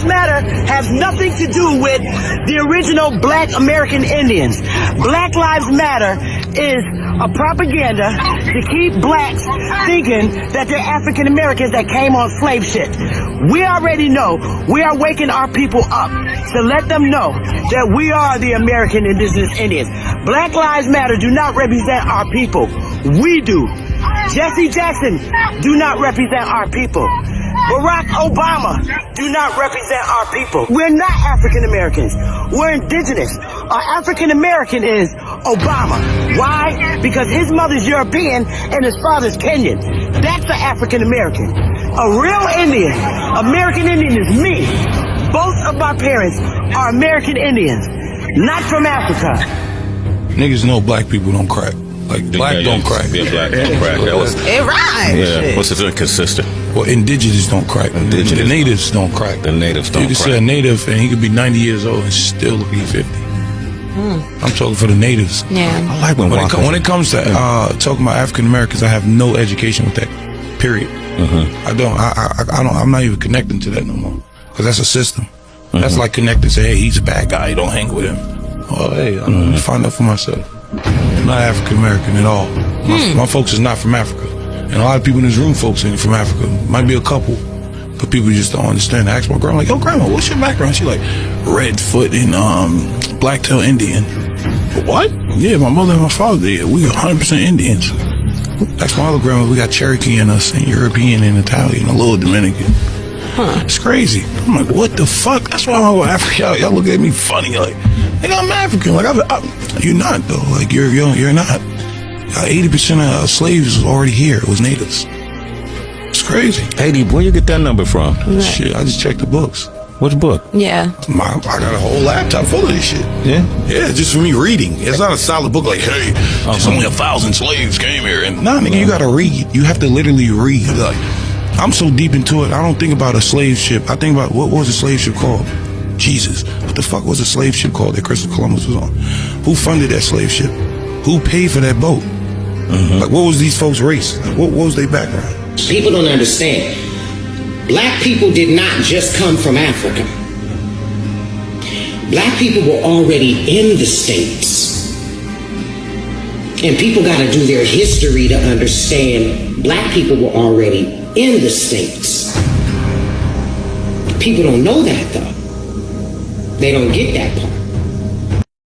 Lives Matter has nothing to do with the original Black American Indians. Black Lives Matter is a propaganda to keep blacks thinking that they're African Americans that came on slave shit. We already know. We are waking our people up to let them know that we are the American Indigenous Indians. Black Lives Matter do not represent our people. We do. Jesse Jackson do not represent our people. Barack Obama do not represent our people. We're not African Americans. We're indigenous. Our African American is Obama. Why? Because his mother's European and his father's Kenyan. That's the African American. A real Indian, American Indian is me. Both of my parents are American Indians, not from Africa. Niggas know black people don't crack. Like, black don't crack. Yeah, black don't crack. That was, it rhymes. Yeah, what's it consistent? Well, indigenous don't crack. The natives don't crack. The natives don't crack. You can see a native and he could be 90 years old and still look like 50. I'm talking for the natives. Yeah. I like when it comes to talking about African Americans, I have no education with that. Period. I don't. I'm not even connecting to that no more. Because that's a system. That's like connecting to, hey, he's a bad guy. You don't hang with him. Oh, hey, I'm gonna find out for myself. I'm not African American at all. My folks is not from Africa. And a lot of people in this room, folks, ain't from Africa. Might be a couple. But people just don't understand. I asked my grandma, like, yo, grandma, what's your background? She like, Redfoot and Blacktail Indian. What? Yeah, my mother and my father did. We 100% Indians. That's my other grandma. We got Cherokee in us, and European and Italian, a little Dominican. It's crazy. I'm like, what the fuck? That's why I'm African. Y'all look at me funny, like, nigga, I'm African. Like, you're not though. Like, you're not. 80% of slaves was already here. It was natives. It's crazy. 80. Where you get that number from? Shit, I just checked the books. Which book? Yeah. I got a whole laptop full of this shit. Yeah? Yeah, just for me reading. It's not a solid book like, hey, there's only 1,000 slaves came here. And nah, nigga, you gotta read. You have to literally read. Like, I'm so deep into it, I don't think about a slave ship. I think about, what was a slave ship called? Jesus. What the fuck was a slave ship called that Christopher Columbus was on? Who funded that slave ship? Who paid for that boat? Like, what was these folks' race? Like, what was their background? People don't understand. Black people did not just come from Africa. Black people were already in the States. And people got to do their history to understand black people were already in the States. People don't know that, though. They don't get that part.